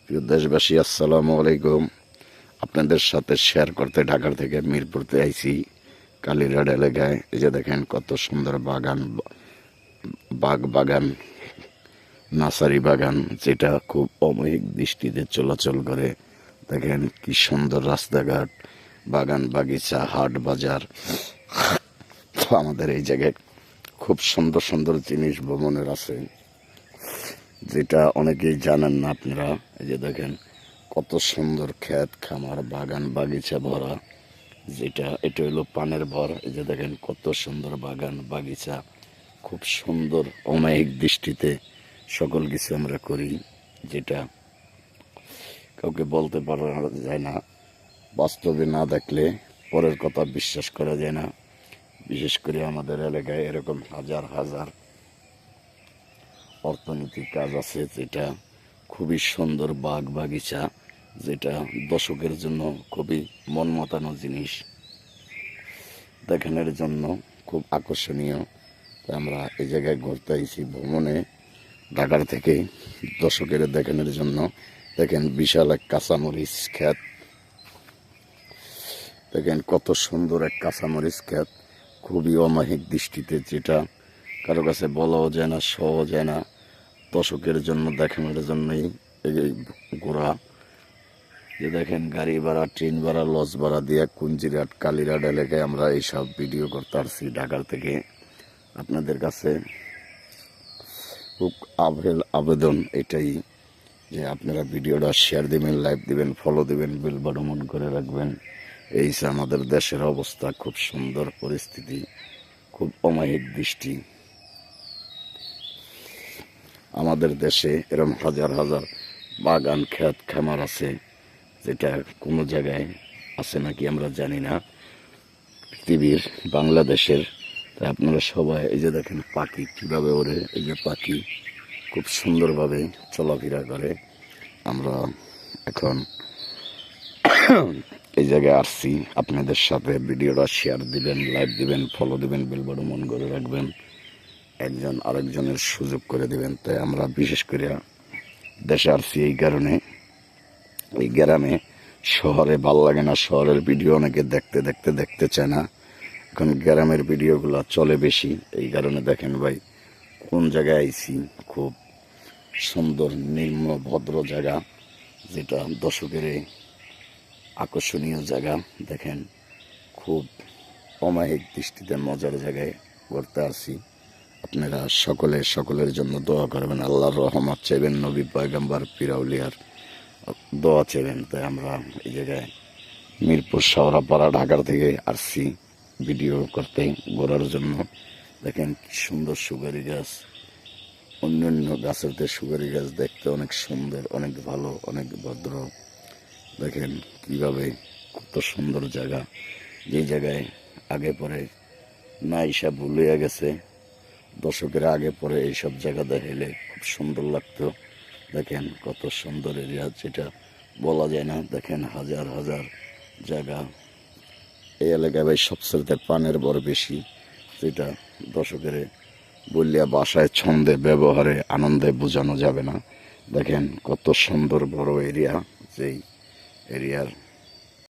প্রিয় দেশবাসী, আসসালামু আলাইকুম। আপনাদের সাথে শেয়ার করতে ঢাকার থেকে মিরপুরতে আইছি কালীঘাট এলাকায়। এই যে দেখেন কত সুন্দর বাগান, বাগান, নার্সারি বাগান, যেটা খুব অমোহিক দৃষ্টিতে চলাচল করে। দেখেন কি সুন্দর রাস্তাঘাট, বাগান বাগিচা, হাট বাজার। আমাদের এই জায়গায় খুব সুন্দর সুন্দর জিনিস ভ্রমণের আছে, যেটা অনেকেই জানেন না আপনারা। এই যে দেখেন কত সুন্দর ক্ষেত খামার, বাগান বাগিচা ভরা, এটা হলো পানের ভর। এই যে দেখেন কত সুন্দর বাগান বাগিচা, খুব সুন্দর অমায়িক দৃষ্টিতে সকল কিছু আমরা করি, যেটা কাউকে বলতে পারা যায় না। বাস্তবে না দেখলে পরের কথা বিশ্বাস করা যায় না। বিশেষ করে আমাদের এলাকায় এরকম হাজার হাজার অর্থনৈতিক কাজ আছে, যেটা খুবই সুন্দর বাগ বাগিচা, যেটা দর্শকের জন্য খুবই মন মাতানো জিনিস, দেখানোর জন্য খুব আকর্ষণীয়। তাই আমরা এই জায়গায় ঘুরতে আইছি ভ্রমণে ঢাকার থেকে দর্শকের দেখানোর জন্য। দেখেন বিশাল এক কাঁচামরিচ ক্ষেত, দেখেন কত সুন্দর এক কাঁচামরিচ ক্ষেত, খুবই অমায়িক দৃষ্টিতে, যেটা কারো কাছে বলাও যায় না, শোও যায় না। দর্শকের জন্য দেখানোর জন্যই এই ঘোরা। যে দেখেন গাড়ি ভাড়া, ট্রেন ভাড়া, লঞ্চ ভাড়া দিয়ে কুঞ্জিরহাট কালীঘাট এলাকায় আমরা এইসব ভিডিও করতে আসছি ঢাকার থেকে। আপনাদের কাছে খুব আবেদন এটাই যে আপনারা ভিডিওটা শেয়ার দিবেন, লাইক দিবেন, ফলো দিবেন, বেল বাটন অন করে রাখবেন। এই যে আমাদের দেশের অবস্থা, খুব সুন্দর পরিস্থিতি, খুব অমায়িক দৃষ্টি। আমাদের দেশে এরকম হাজার হাজার বাগান ক্ষেত খামার আছে, যেটা কোনো জায়গায় আছে নাকি আমরা জানি না পৃথিবীর, বাংলাদেশের। তাই আপনারা সবাই এই যে দেখেন পাখি কীভাবে ওড়ে, এই যে পাখি খুব সুন্দরভাবে চলাফেরা করে। আমরা এখন এই জায়গায় আসছি, আপনাদের সাথে ভিডিওটা শেয়ার দিবেন, লাইক দিবেন, ফলো দিবেন, বেল বাটন অন করে রাখবেন, একজন আরেকজনের সুযোগ করে দিবেন। তাই আমরা বিশেষ করে দেশে আসছি এই কারণে। এই গ্রামে শহরে ভাল লাগে না, শহরের ভিডিও অনেকে দেখতে চায় না। এখন গ্রামের ভিডিওগুলো চলে বেশি, এই কারণে দেখেন ভাই কোন জায়গায় আইছি, খুব সুন্দর নিম্ন ভদ্র জায়গা, যেটা দর্শকের আকর্ষণীয় জায়গা। দেখেন খুব অমায়িক দৃষ্টিতে মজার জায়গায় ঘুরতে আসি। আপনারা সকলের জন্য দোয়া করবেন, আল্লাহর রহমত চাইবেন, নবী পয়গম্বর পীর আউলিয়ার দোয়া চাইবেন। তাই আমরা এই জায়গায় মিরপুর শাওরাপাড়া ঢাকার থেকে আসছি ভিডিও করতে, ঘোরার জন্য। দেখেন কি সুন্দর সুপারি গাছ, অন্যান্য গাছের থেকে সুপারি গাছ দেখতে অনেক সুন্দর, অনেক ভালো, অনেক ভদ্র। দেখেন কিভাবে কত সুন্দর জায়গা, যে জায়গায় আগে পরে না এসব ভুলে গেছে। দর্শকের আগে পরে এইসব জায়গা দেখাইলে খুব সুন্দর লাগতো। দেখেন কত সুন্দর এরিয়া, যেটা বলা যায় না। দেখেন হাজার হাজার জায়গা। এই এলাকায় ভাই সবচেয়ে পানের বড় বেশি, যেটা দর্শকের বললিয়া বাসায়, ছন্দে, ব্যবহারে, আনন্দে বোঝানো যাবে না। দেখেন কত সুন্দর বড় এরিয়া, যেই এরিয়ার